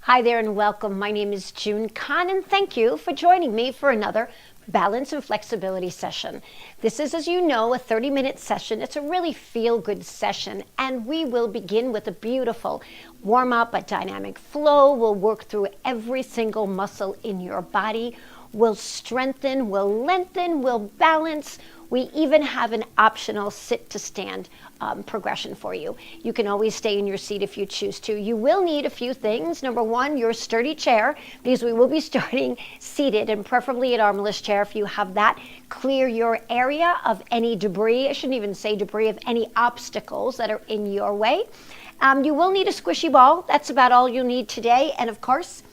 Hi there and welcome. My name is June Khan and thank you for joining me for another balance and flexibility session. This is, as you know, a 30-minute session. It's a really feel-good session, and we will begin with a beautiful warm-up, a dynamic flow. We'll work through every single muscle in your body. We'll strengthen, we'll lengthen, we'll balance. We even have an optional sit to stand progression for you. You can always stay in your seat if you choose to. You will need a few things. Number one, your sturdy chair, because we will be starting seated and preferably an armless chair. If you have that, clear your area of any debris. I shouldn't even say debris, of any obstacles that are in your way. You will need a squishy ball. That's about all you'll need today. And of course,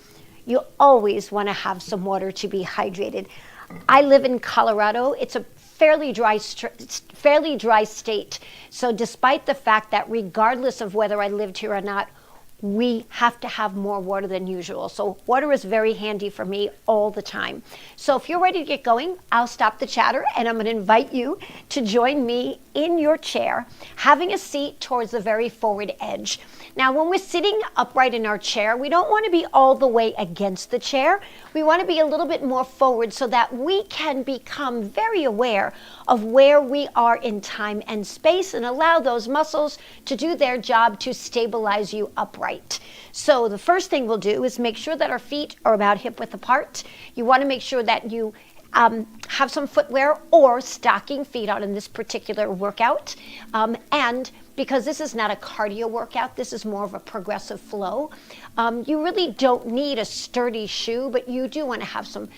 you always want to have some water to be hydrated. I live in Colorado. It's a fairly dry state. So despite the fact that regardless of whether I lived here or not, we have to have more water than usual. So water is very handy for me all the time. So if you're ready to get going, I'll stop the chatter and I'm going to invite you to join me in your chair, having a seat towards the very forward edge. Now, when we're sitting upright in our chair, we don't want to be all the way against the chair. We want to be a little bit more forward so that we can become very aware of where we are in time and space and allow those muscles to do their job to stabilize you upright. So the first thing we'll do is make sure that our feet are about hip width apart. You want to make sure that you have some footwear or stocking feet on in this particular workout. And because this is not a cardio workout, this is more of a progressive flow. You really don't need a sturdy shoe, but you do want to have some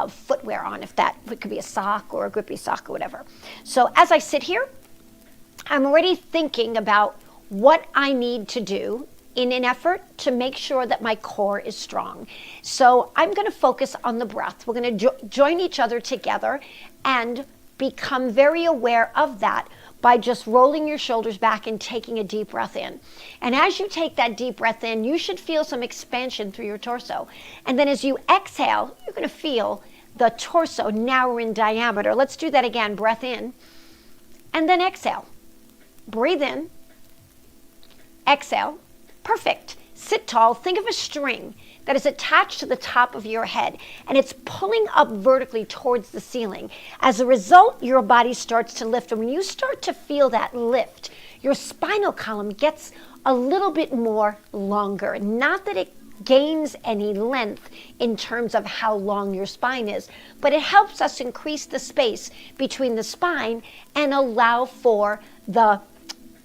footwear on, if that, it could be a sock or a grippy sock or whatever. So as I sit here, I'm already thinking about what I need to do in an effort to make sure that my core is strong. So I'm going to focus on the breath. We're going to join each other together and become very aware of that by just rolling your shoulders back and taking a deep breath in. And as you take that deep breath in, you should feel some expansion through your torso. And then as you exhale, you're going to feel the torso narrow in diameter. Let's do that again. Breath in and then exhale. Breathe in, exhale. Perfect. Sit tall. Think of a string that is attached to the top of your head and it's pulling up vertically towards the ceiling. As a result, your body starts to lift. And when you start to feel that lift, your spinal column gets a little bit more longer. Not that it gains any length in terms of how long your spine is, but it helps us increase the space between the spine and allow for the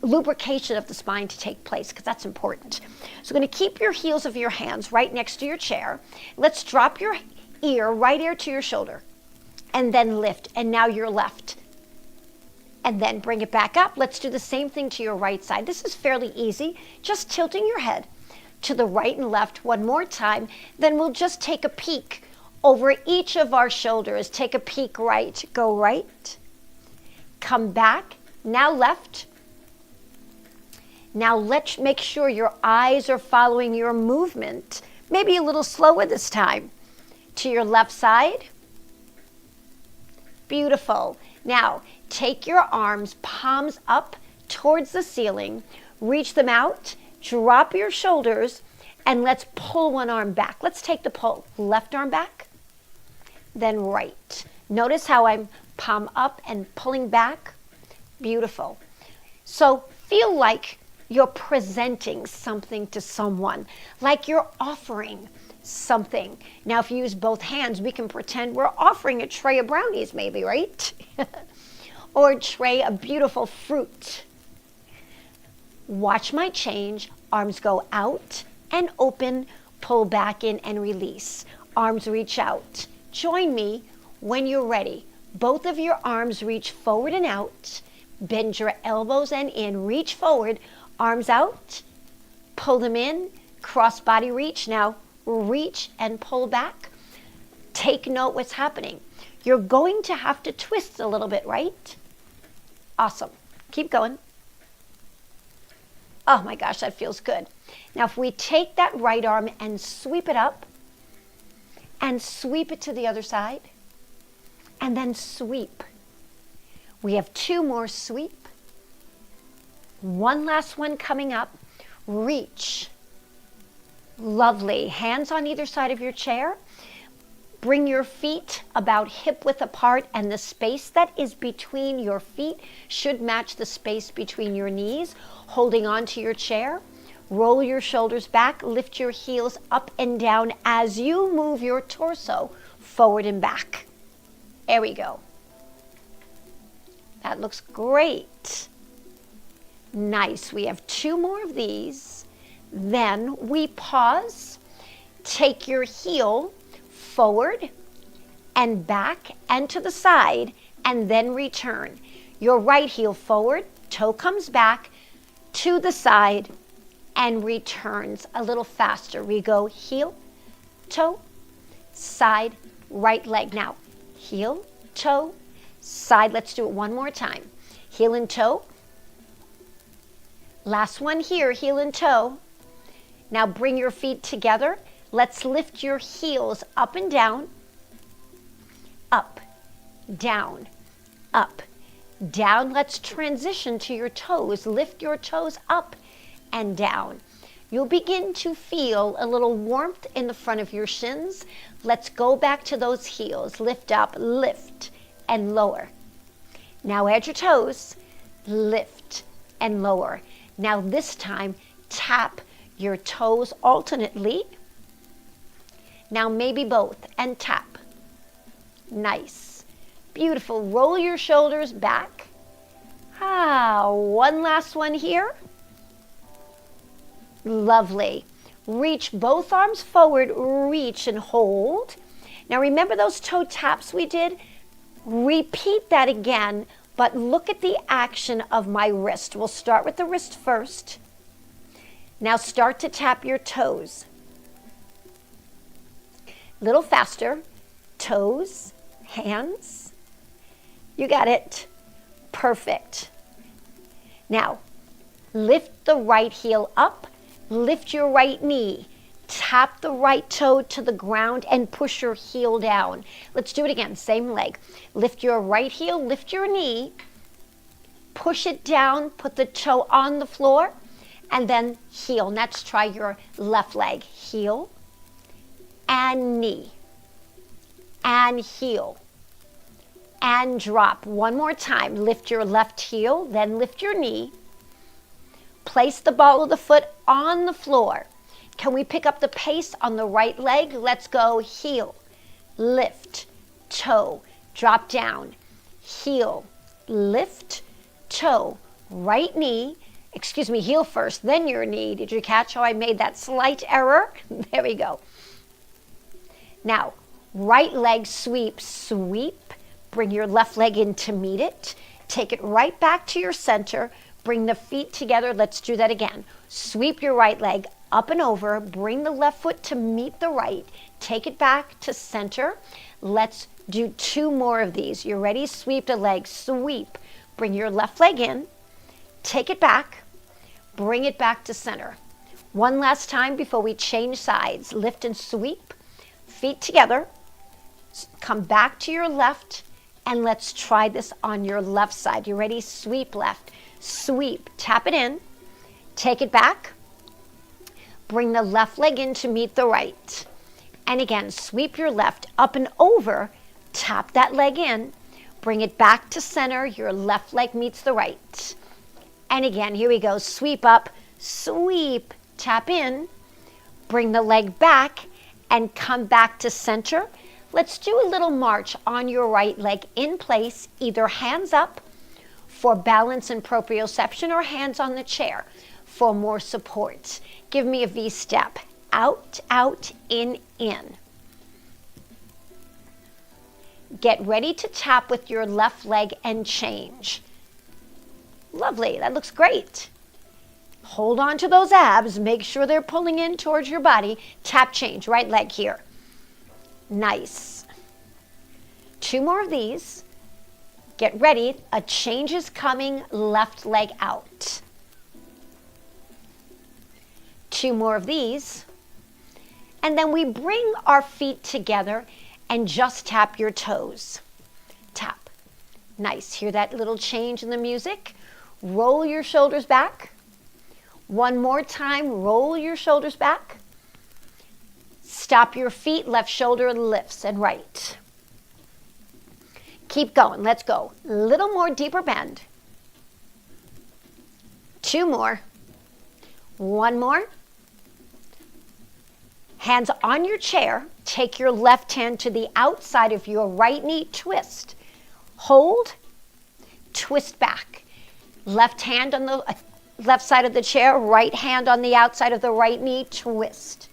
lubrication of the spine to take place, because that's important. So we're going to keep your heels of your hands right next to your chair. Let's drop your right ear to your shoulder and then lift. And now your left. And then bring it back up. Let's do the same thing to your right side. This is fairly easy. Just tilting your head to the right and left one more time. Then we'll just take a peek over each of our shoulders. Take a peek right. Go right. Come back. Now left. Now let's make sure your eyes are following your movement, maybe a little slower this time, to your left side. Beautiful. Now take your arms, palms up towards the ceiling, reach them out, drop your shoulders, and let's pull one arm back. Let's take the pull. Left arm back, then right. Notice how I'm palm up and pulling back. Beautiful. So feel like you're presenting something to someone, like you're offering something. Now, if you use both hands, we can pretend we're offering a tray of brownies, maybe, right? Or a tray of beautiful fruit. Watch my change. Arms go out and open, pull back in and release. Arms reach out. Join me when you're ready. Both of your arms reach forward and out. Bend your elbows and in. Reach forward. Arms out, pull them in, cross body reach. Now reach and pull back. Take note what's happening. You're going to have to twist a little bit, right? Awesome. Keep going. Oh my gosh, that feels good. Now if we take that right arm and sweep it up and sweep it to the other side and then sweep. We have two more sweep. One last one coming up. Reach. Lovely. Hands on either side of your chair. Bring your feet about hip width apart, and the space that is between your feet should match the space between your knees. Holding on to your chair, roll your shoulders back, lift your heels up and down as you move your torso forward and back. There we go. That looks great. Nice. We have 2 more of these. Then we pause. Take your heel forward and back and to the side, and then return. Your right heel forward, toe comes back to the side and returns a little faster. We go heel, toe, side, right leg. Now, heel, toe, side. Let's do it one more time. Heel and toe. Last one here, heel and toe. Now bring your feet together. Let's lift your heels up and down, up, down, up, down. Let's transition to your toes. Lift your toes up and down. You'll begin to feel a little warmth in the front of your shins. Let's go back to those heels. Lift up, lift, and lower. Now add your toes, lift, and lower. Now this time, tap your toes alternately. Now maybe both, and tap. Nice. Beautiful. Roll your shoulders back. One last one here. Lovely. Reach both arms forward, reach and hold. Now remember those toe taps we did? Repeat that again, but look at the action of my wrist. We'll start with the wrist first. Now start to tap your toes. Little faster. Toes, hands. You got it. Perfect. Now, lift the right heel up. Lift your right knee. Tap the right toe to the ground and push your heel down. Let's do it again. Same leg. Lift your right heel. Lift your knee. Push it down. Put the toe on the floor. And then heel. Let's try your left leg. Heel. And knee, and heel, and drop. One more time. Lift your left heel, then lift your knee. Place the ball of the foot on the floor. Can we pick up the pace on the right leg? Let's go heel, lift, toe, drop down, heel, lift, toe, right knee. Heel first, then your knee. Did you catch how I made that slight error? There we go. Now, right leg sweep, sweep. Bring your left leg in to meet it. Take it right back to your center. Bring the feet together. Let's do that again. Sweep your right leg up and over. Bring the left foot to meet the right. Take it back to center. Let's do 2 more of these. You ready? Sweep the leg, sweep. Bring your left leg in. Take it back. Bring it back to center. One last time before we change sides. Lift and sweep. Feet together, come back to your left, and let's try this on your left side. You ready? Sweep left, sweep, tap it in, take it back, bring the left leg in to meet the right. And again, sweep your left up and over, tap that leg in, bring it back to center, your left leg meets the right. And again, here we go, sweep up, sweep, tap in, bring the leg back, and come back to center. Let's do a little march on your right leg in place, either hands up for balance and proprioception or hands on the chair for more support. Give me a V step. Out, out, in, in. Get ready to tap with your left leg and change. Lovely, that looks great. Hold on to those abs. Make sure they're pulling in towards your body. Tap, change. Right leg here. Nice. 2 more of these. Get ready. A change is coming. Left leg out. 2 more of these. And then we bring our feet together and just tap your toes. Tap. Nice. Hear that little change in the music? Roll your shoulders back. One more time, roll your shoulders back. Stop your feet, left shoulder lifts and right. Keep going, let's go. A little more deeper bend. 2 more. 1 more. Hands on your chair. Take your left hand to the outside of your right knee, twist. Hold, twist back. Left hand on the left side of the chair, right hand on the outside of the right knee, twist.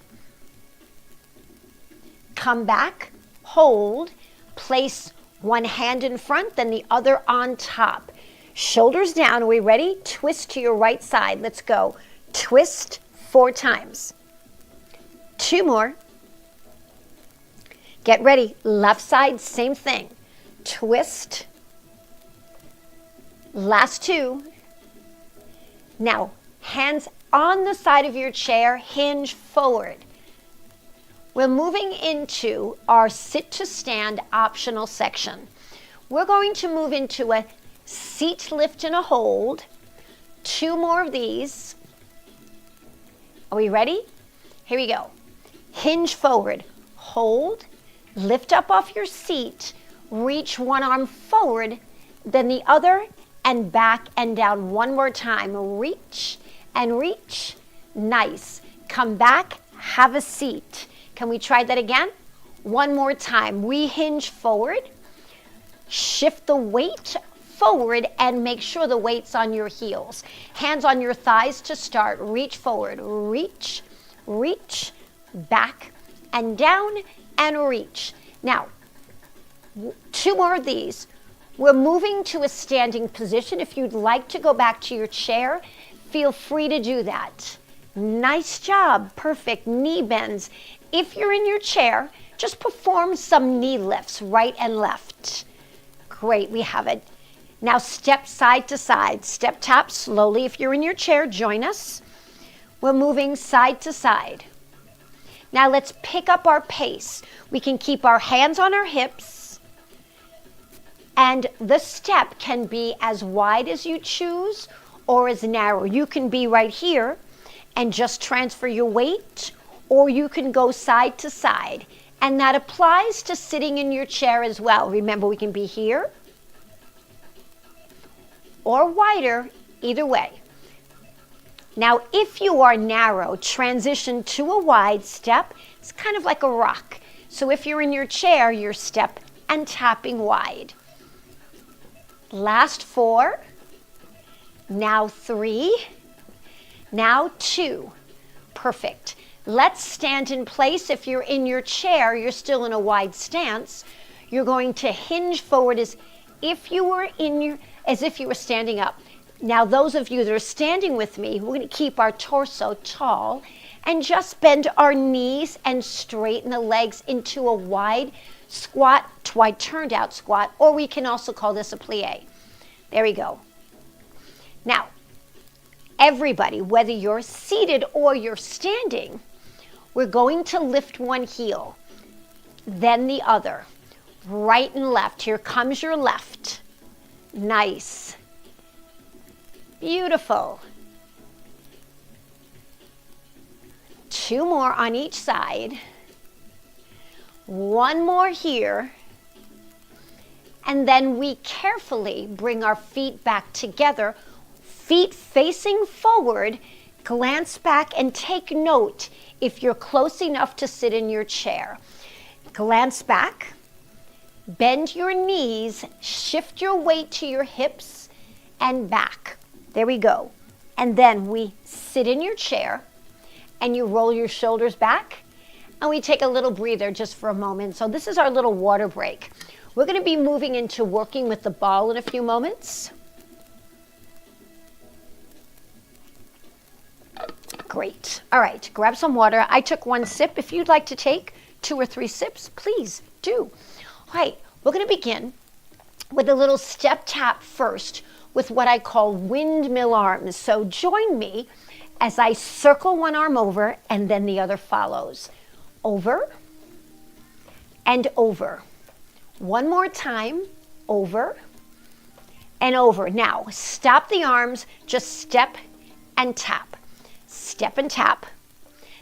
Come back, hold, place one hand in front, then the other on top. Shoulders down, are we ready? Twist to your right side, let's go. Twist 4 times. 2 more. Get ready, left side, same thing. Twist. Last 2. Now, hands on the side of your chair, hinge forward. We're moving into our sit to stand optional section. We're going to move into a seat lift and a hold. 2 more of these. Are we ready? Here we go. Hinge forward, hold, lift up off your seat, reach one arm forward, then the other, and back and down 1 more time. Reach and reach. Nice. Come back, have a seat. Can we try that again? 1 more time. We hinge forward, shift the weight forward, and make sure the weight's on your heels. Hands on your thighs to start. Reach forward, reach, reach, back and down, and reach. Now, 2 more of these. We're moving to a standing position. If you'd like to go back to your chair, feel free to do that. Nice job, perfect. Knee bends. If you're in your chair, just perform some knee lifts, right and left. Great, we have it. Now step side to side. Step tap slowly. If you're in your chair, join us. We're moving side to side. Now let's pick up our pace. We can keep our hands on our hips, and the step can be as wide as you choose or as narrow. You can be right here and just transfer your weight, or you can go side to side. And that applies to sitting in your chair as well. Remember, we can be here or wider, either way. Now, if you are narrow, transition to a wide step. It's kind of like a rock. So if you're in your chair, you're step and tapping wide. Last 4. Now 3. Now 2. Perfect. Let's stand in place. If you're in your chair, you're still in a wide stance. You're going to hinge forward as if you were standing up. Now, those of you that are standing with me, we're going to keep our torso tall and just bend our knees and straighten the legs into a wide squat, wide turned out squat, or we can also call this a plie. There we go. Now, everybody, whether you're seated or you're standing, we're going to lift one heel, then the other, right and left. Here comes your left. Nice. Beautiful. 2 more on each side. 1 more here. And then we carefully bring our feet back together, feet facing forward, glance back and take note if you're close enough to sit in your chair. Glance back, bend your knees, shift your weight to your hips and back. There we go. And then we sit in your chair and you roll your shoulders back and we take a little breather just for a moment. So this is our little water break. We're going to be moving into working with the ball in a few moments. Great. All right, grab some water. I took 1 sip. If you'd like to take 2 or 3 sips, please do. All right, we're going to begin with a little step tap first with what I call windmill arms. So join me as I circle one arm over and then the other follows. Over and over. 1 more time, over and over. Now, stop the arms, just step and tap. Step and tap.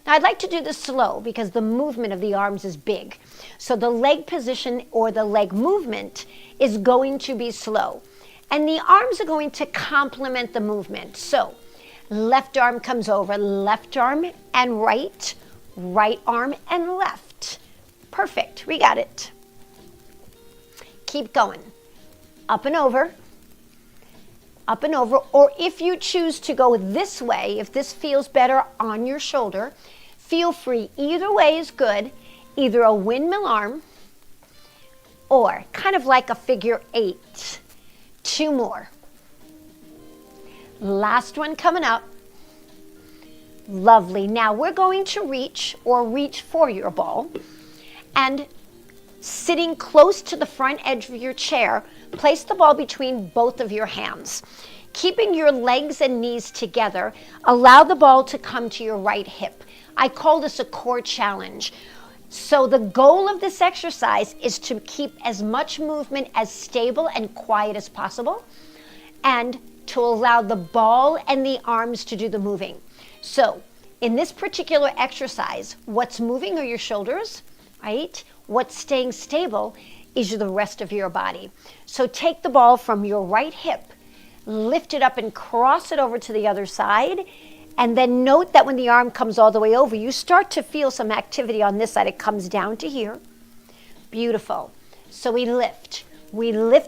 Now I'd like to do this slow because the movement of the arms is big. So the leg position or the leg movement is going to be slow. And the arms are going to complement the movement. So left arm comes over, left arm and right, right arm and left. Perfect, we got it. Keep going. Up and over, or if you choose to go this way, if this feels better on your shoulder, feel free. Either way is good, either a windmill arm or kind of like a figure 8. 2 more. Last one coming up. Lovely. Now we're going to reach for your ball, and sitting close to the front edge of your chair, place the ball between both of your hands. Keeping your legs and knees together, allow the ball to come to your right hip. I call this a core challenge. So the goal of this exercise is to keep as much movement as stable and quiet as possible, and to allow the ball and the arms to do the moving. So in this particular exercise, what's moving are your shoulders, right? What's staying stable is the rest of your body. So take the ball from your right hip, lift it up and cross it over to the other side, and then note that when the arm comes all the way over, you start to feel some activity on this side. It comes down to here. Beautiful. So we lift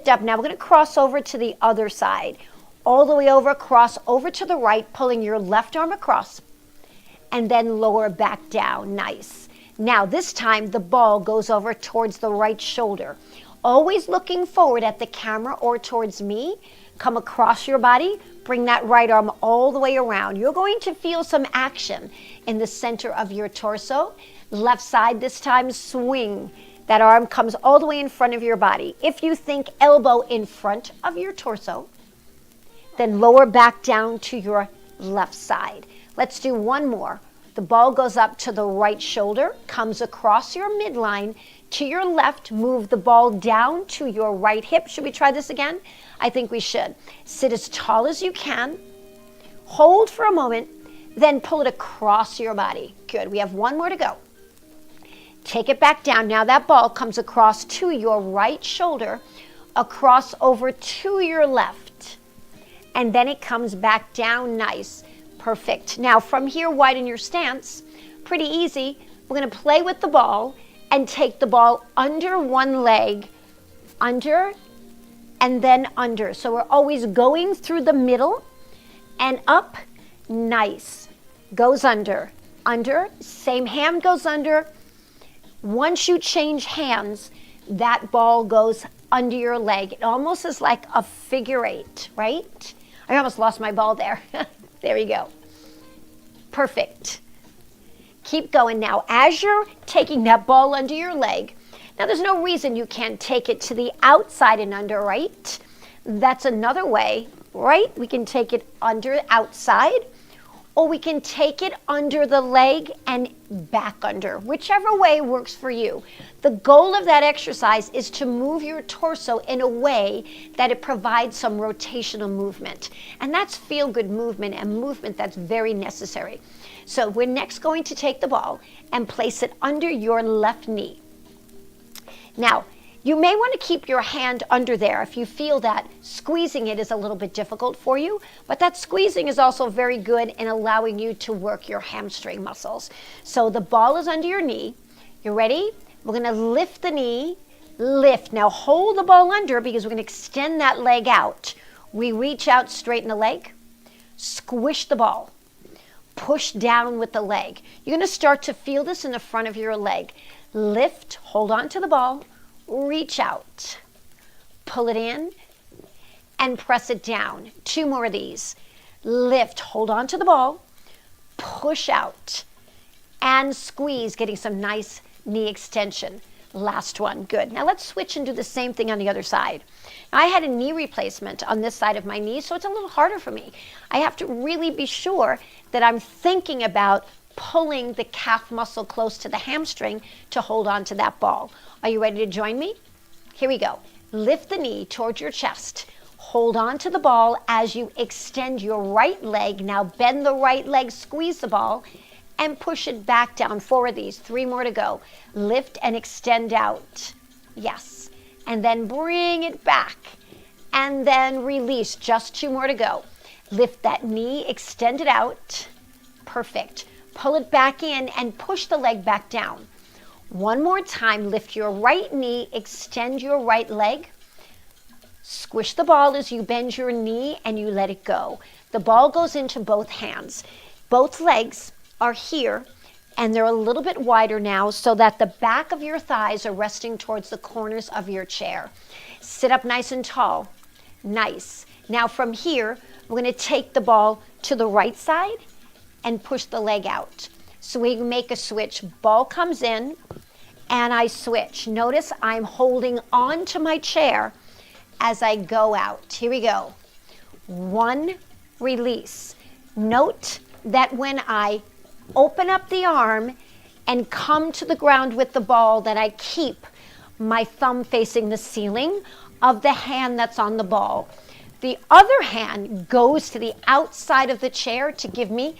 up. Now we're going to cross over to the other side. All the way over, cross over to the right, pulling your left arm across, and then lower back down. Nice. Now this time the ball goes over towards the right shoulder. Always looking forward at the camera or towards me. Come across your body, bring that right arm all the way around. You're going to feel some action in the center of your torso. Left side this time, swing. That arm comes all the way in front of your body. If you think elbow in front of your torso, then lower back down to your left side. Let's do one more. The ball goes up to the right shoulder, comes across your midline to your left, move the ball down to your right hip. Should we try this again? I think we should. Sit as tall as you can, hold for a moment, then pull it across your body. Good, we have one more to go. Take it back down. Now that ball comes across to your right shoulder, across over to your left, and then it comes back down. Nice. Perfect. Now from here, widen your stance. Pretty easy. We're going to play with the ball and take the ball under one leg, under, and then under. So we're always going through the middle and up. Nice. Goes under, under. Same hand goes under. Once you change hands, that ball goes under your leg. It almost is like a figure 8, right? I almost lost my ball there. There you go. Perfect. Keep going. Now, as you're taking that ball under your leg, now there's no reason you can't take it to the outside and under, right? That's another way, right? We can take it under outside, or we can take it under the leg and back under, whichever way works for you. The goal of that exercise is to move your torso in a way that it provides some rotational movement. And that's feel-good movement, and movement that's very necessary. So we're next going to take the ball and place it under your left knee. Now, you may want to keep your hand under there if you feel that squeezing it is a little bit difficult for you, but that squeezing is also very good in allowing you to work your hamstring muscles. So the ball is under your knee. You ready? We're going to lift the knee, lift. Now hold the ball under because we're going to extend that leg out. We reach out, straighten the leg, squish the ball, push down with the leg. You're going to start to feel this in the front of your leg. Lift, hold on to the ball, reach out, pull it in, and press it down. 2 more of these. Lift, hold on to the ball, push out, and squeeze, getting some nice knee extension. Last one. Good. Now let's switch and do the same thing on the other side. Now, I had a knee replacement on this side of my knee, so it's a little harder for me. I have to really be sure that I'm thinking about pulling the calf muscle close to the hamstring to hold on to that ball. Are you ready to join me? Here we go. Lift the knee towards your chest. Hold on to the ball as you extend your right leg. Now bend the right leg, squeeze the ball, and push it back down. 4 of these, 3 more to go. Lift and extend out. Yes. And then bring it back. And then release. Just 2 more to go. Lift that knee, extend it out. Perfect. Pull it back in and push the leg back down. 1 more time. Lift your right knee, extend your right leg. Squish the ball as you bend your knee and you let it go. The ball goes into both hands. Both legs are here and they're a little bit wider now so that the back of your thighs are resting towards the corners of your chair. Sit up nice and tall. Nice. Now from here, we're going to take the ball to the right side and push the leg out. So we make a switch. Ball comes in and I switch. Notice I'm holding on to my chair as I go out. Here we go. 1, release. Note that when I open up the arm and come to the ground with the ball, that I keep my thumb facing the ceiling of the hand that's on the ball. The other hand goes to the outside of the chair to give me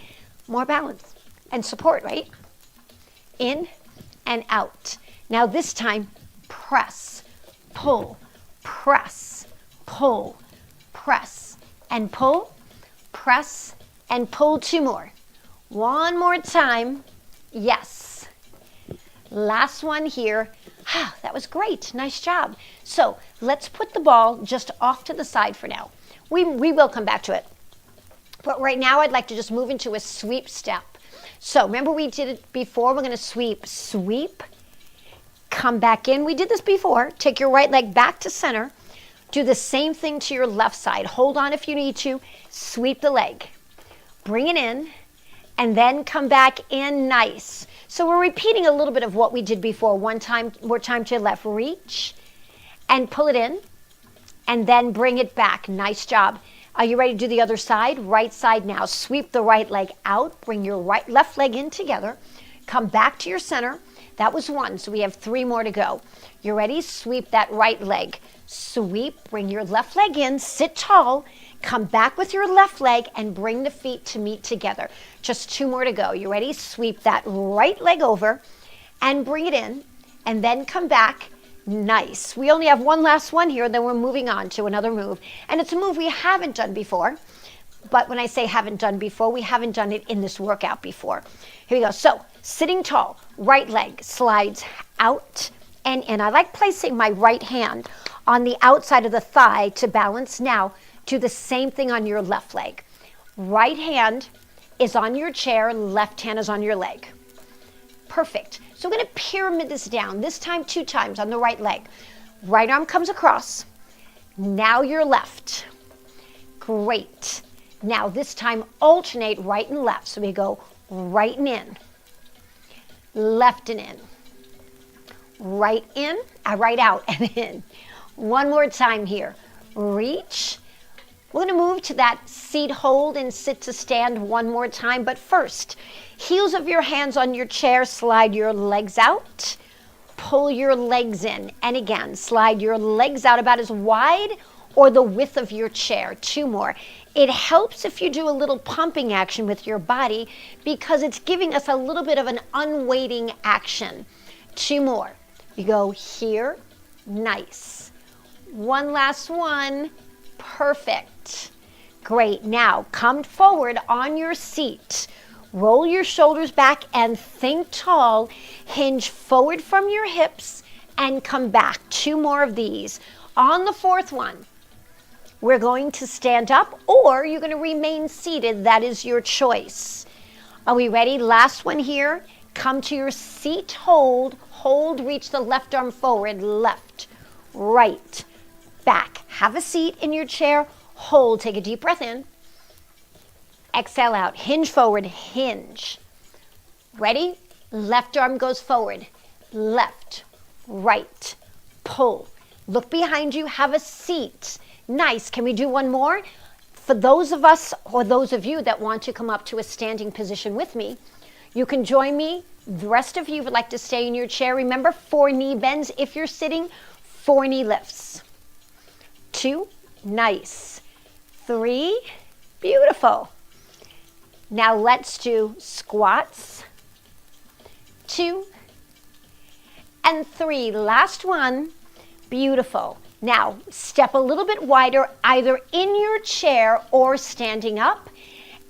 more balance and support, right? In and out. Now this time, press, pull, press, pull, press, and pull, press, and pull. 2 more. 1 more time. Yes. Last one here. That was great. Nice job. So let's put the ball just off to the side for now. We will come back to it. But right now I'd like to just move into a sweep step. So remember we did it before. We're going to sweep, sweep, come back in. We did this before. Take your right leg back to center. Do the same thing to your left side. Hold on if you need to. Sweep the leg. Bring it in and then come back in. Nice. So we're repeating a little bit of what we did before. One more time to your left. Reach and pull it in and then bring it back. Nice job. Are you ready to do the other side? Right side now. Sweep the right leg out. Bring your left leg in together. Come back to your center. That was 1, so we have 3 more to go. You ready? Sweep that right leg. Sweep, bring your left leg in, sit tall, come back with your left leg and bring the feet to meet together. Just 2 more to go. You ready? Sweep that right leg over and bring it in and then come back. Nice. We only have 1 last one here, then we're moving on to another move. And it's a move we haven't done before. But when I say haven't done before, we haven't done it in this workout before. Here we go. So, sitting tall, right leg slides out and in. I like placing my right hand on the outside of the thigh to balance. Now, do the same thing on your left leg. Right hand is on your chair, left hand is on your leg. Perfect. So we're going to pyramid this down, this time 2 times on the right leg. Right arm comes across. Now your left. Great. Now this time alternate right and left. So we go right and in, left and in, right in, right out and in. 1 more time here. Reach. We're going to move to that seat hold and sit to stand 1 more time. But first, heels of your hands on your chair, slide your legs out, pull your legs in. And again, slide your legs out about as wide or the width of your chair. 2 more. It helps if you do a little pumping action with your body because it's giving us a little bit of an unweighting action. 2 more. You go here. Nice. 1 last one. Perfect. Great. Now come forward on your seat. Roll your shoulders back and think tall. Hinge forward from your hips and come back. 2 more of these. On the 4th one, we're going to stand up or you're going to remain seated. That is your choice. Are we ready? Last one here. Come to your seat. Hold. Hold. Reach the left arm forward. Left. Right. Back. Have a seat in your chair. Hold. Take a deep breath in. Exhale out. Hinge forward. Hinge. Ready? Left arm goes forward. Left. Right. Pull. Look behind you. Have a seat. Nice. Can we do 1 more? For those of us or those of you that want to come up to a standing position with me, you can join me. The rest of you would like to stay in your chair. Remember, 4 knee bends. If you're sitting, 4 knee lifts. 2, nice. 3, beautiful. Now let's do squats, 2, and 3. Last one. Beautiful. Now, step a little bit wider, either in your chair or standing up.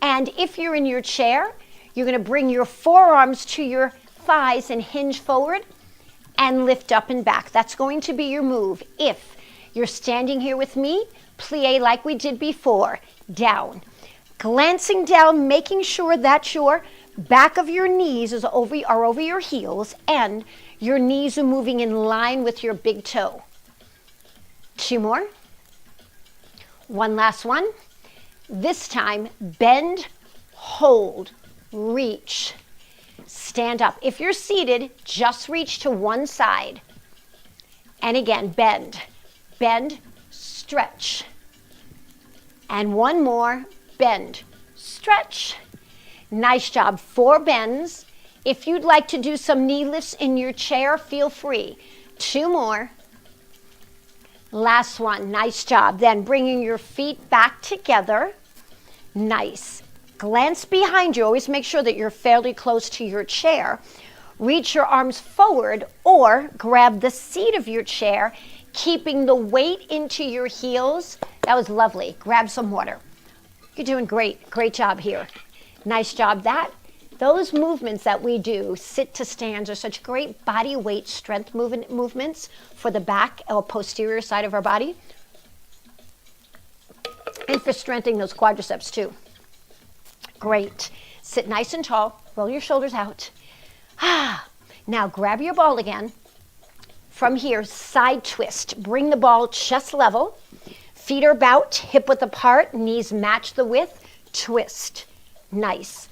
And if you're in your chair, you're going to bring your forearms to your thighs and hinge forward and lift up and back. That's going to be your move. If you're standing here with me, plie like we did before, down. Glancing down, making sure that your back of your knees are over your heels and your knees are moving in line with your big toe. 2 more. One last one. This time, bend, hold, reach, stand up. If you're seated, just reach to one side. And again, bend, stretch. And one more, bend, stretch. Nice job. 4 bends. If you'd like to do some knee lifts in your chair, feel free. 2 more. Last one. Nice job. Then bringing your feet back together. Nice. Glance behind you. Always make sure that you're fairly close to your chair. Reach your arms forward or grab the seat of your chair, keeping the weight into your heels. That was lovely. Grab some water. You're doing great. Great job here. Nice job. Those movements that we do, sit to stands, are such great body weight strength movements for the back or posterior side of our body. And for strengthening those quadriceps too. Great. Sit nice and tall. Roll your shoulders out. Now grab your ball again. From here, side twist. Bring the ball chest level. Feet are about hip width apart. Knees match the width. Twist. Nice.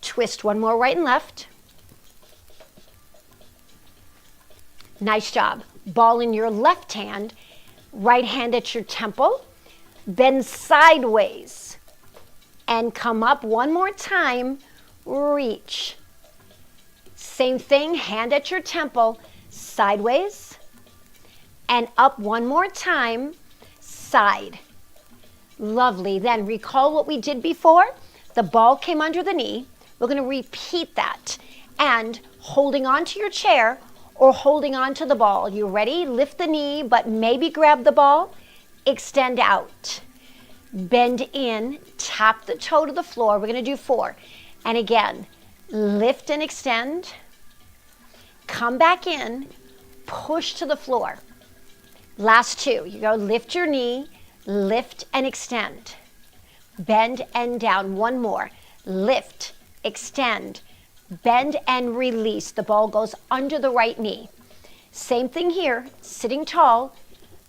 Twist one more right and left. Nice job. Ball in your left hand. Right hand at your temple. Bend sideways. And come up one more time. Reach. Same thing, hand at your temple. Sideways. And up one more time. Side. Lovely. Then recall what we did before. The ball came under the knee. We're going to repeat that. And holding on to your chair or holding on to the ball. You ready? Lift the knee, but maybe grab the ball. Extend out. Bend in. Tap the toe to the floor. We're going to do 4. And again, lift and extend. Come back in. Push to the floor. Last 2. You go lift your knee. Lift and extend. Bend and down. One more. Lift. Extend, bend and release. The ball goes under the right knee. Same thing here, sitting tall,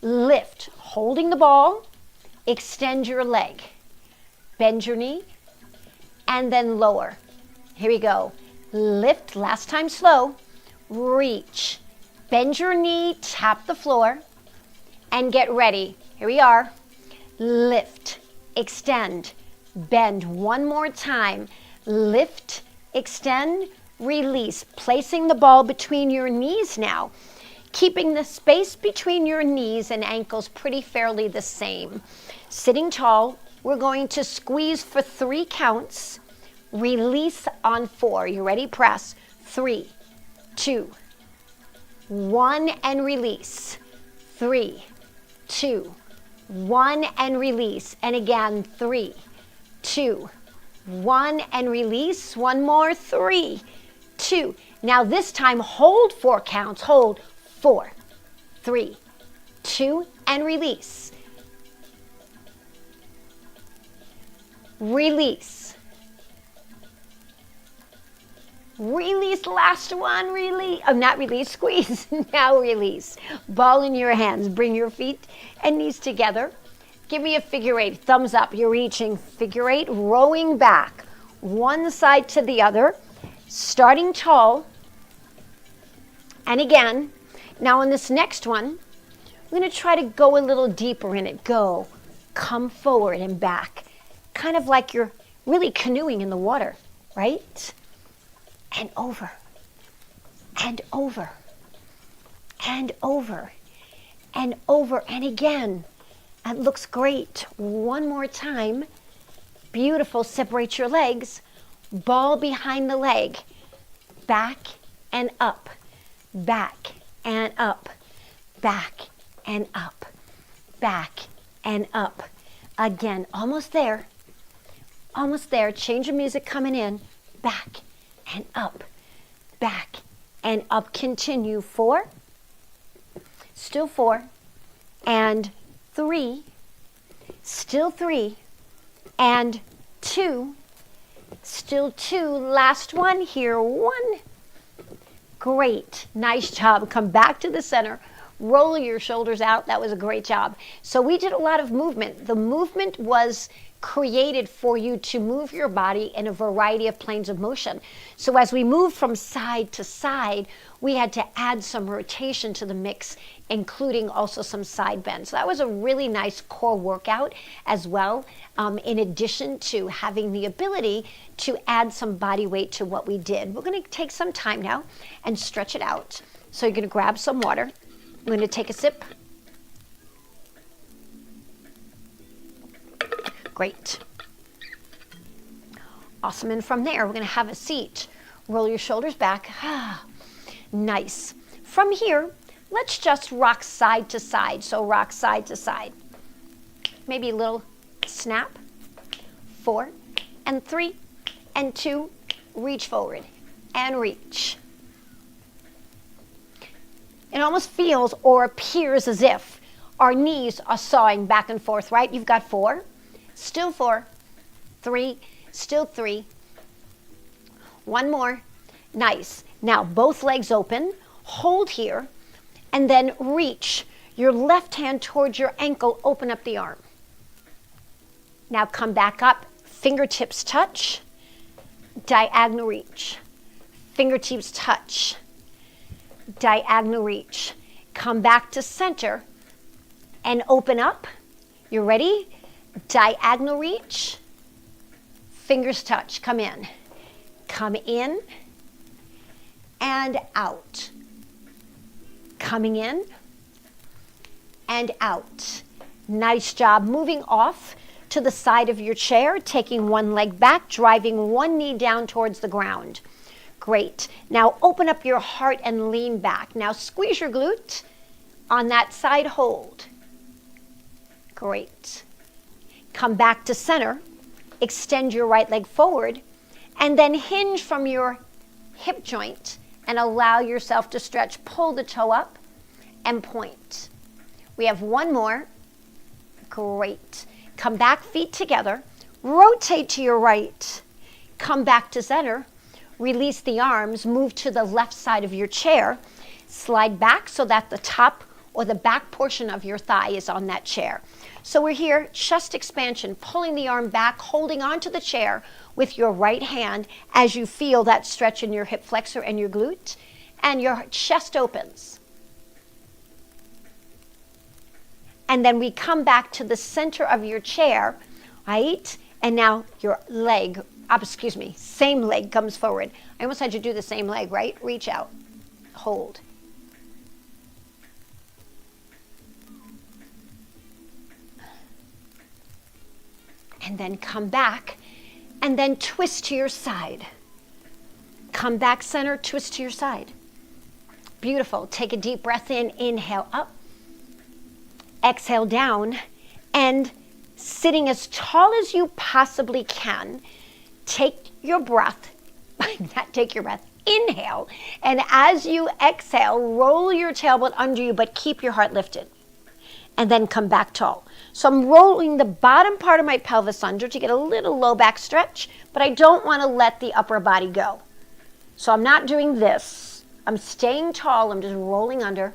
lift, holding the ball, extend your leg, bend your knee, and then lower. Here we go. Lift, last time slow, reach, bend your knee, tap the floor, and get ready. Here we are. Lift, extend, bend one more time. Lift, extend, release. Placing the ball between your knees now. Keeping the space between your knees and ankles pretty fairly the same. Sitting tall, we're going to squeeze for 3 counts. Release on 4. You ready? Press. 3, 2, 1, and release. 3, 2, 1, and release. And again, 3, 2, 1, and release. One more. 3, 2. Now this time hold 4 counts. Hold 4, 3, 2, and release. Release. Release. Last one. Release. Not release. Squeeze. Now release. Ball in your hands. Bring your feet and knees together. Give me a figure 8. Thumbs up. You're reaching. Figure 8. Rowing back. One side to the other. Starting tall. And again. Now on this next one, we're going to try to go a little deeper in it. Go. Come forward and back. Kind of like you're really canoeing in the water, right? And over. And over. And over. And over. And again. That looks great. One more time. Beautiful. Separate your legs. Ball behind the leg. Back and up, back and up, back and up, back and up. Again, almost there, almost there. Change of music coming in, back and up, back and up. Continue. 4, still 4, and 3, still 3, and 2, still 2. Last one here. 1. Great. Nice job. Come back to the center. Roll your shoulders out. That was a great job. So we did a lot of movement. The movement was created for you to move your body in a variety of planes of motion. So as we moved from side to side, we had to add some rotation to the mix, including also some side bends. So that was a really nice core workout as well, in addition to having the ability to add some body weight to what we did. We're going to take some time now and stretch it out. So you're going to grab some water. I'm going to take a sip. Great. Awesome. And from there, we're going to have a seat. Roll your shoulders back. Nice. From here, let's just rock side to side. So rock side to side. Maybe a little snap. 4 and 3 and 2. Reach forward and reach. It almost feels or appears as if our knees are sawing back and forth, right? You've got 4, still 4, 3, still 3. 1 more. Nice. Now both legs open. Hold here and then reach your left hand towards your ankle. Open up the arm. Now come back up. Fingertips touch. Diagonal reach. Fingertips touch. Diagonal reach. Come back to center and open up. You ready? Diagonal reach. Fingers touch. Come in. Come in and out. Coming in and out. Nice job. Moving off to the side of your chair, taking one leg back, driving one knee down towards the ground. Great. Now open up your heart and lean back. Now squeeze your glute on that side. Hold. Great. Come back to center. Extend your right leg forward and then hinge from your hip joint and allow yourself to stretch. Pull the toe up and point. We have 1 more. Great. Come back, feet together. Rotate to your right. Come back to center. Release the arms. Move to the left side of your chair. Slide back so that the top or the back portion of your thigh is on that chair. So we're here, chest expansion, pulling the arm back, holding onto the chair with your right hand as you feel that stretch in your hip flexor and your glute, and your chest opens. And then we come back to the center of your chair, right? And now your leg, same leg comes forward. I almost had you do the same leg, right? Reach out, hold. And then come back and then twist to your side. Come back center, twist to your side. Beautiful. Take a deep breath in, inhale up, exhale down, and sitting as tall as you possibly can, take your breath, not take your breath, inhale, and as you exhale, roll your tailbone under you, but keep your heart lifted. And then come back tall. So I'm rolling the bottom part of my pelvis under to get a little low back stretch, but I don't want to let the upper body go. So I'm not doing this. I'm staying tall. I'm just rolling under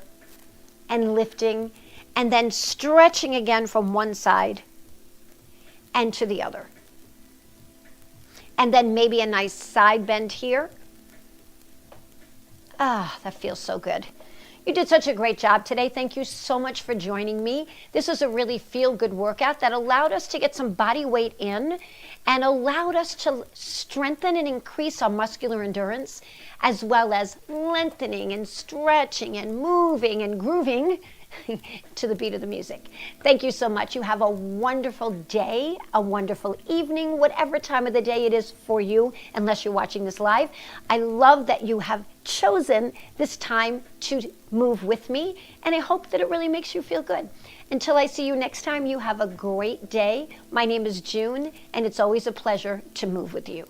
and lifting and then stretching again from one side and to the other. And then maybe a nice side bend here. Ah, that feels so good. You did such a great job today. Thank you so much for joining me. This was a really feel-good workout that allowed us to get some body weight in and allowed us to strengthen and increase our muscular endurance, as well as lengthening and stretching and moving and grooving to the beat of the music. Thank you so much. You have a wonderful day, a wonderful evening, whatever time of the day it is for you, unless you're watching this live. I love that you have chosen this time to move with me, and I hope that it really makes you feel good. Until I see you next time, you have a great day. My name is June, and it's always a pleasure to move with you.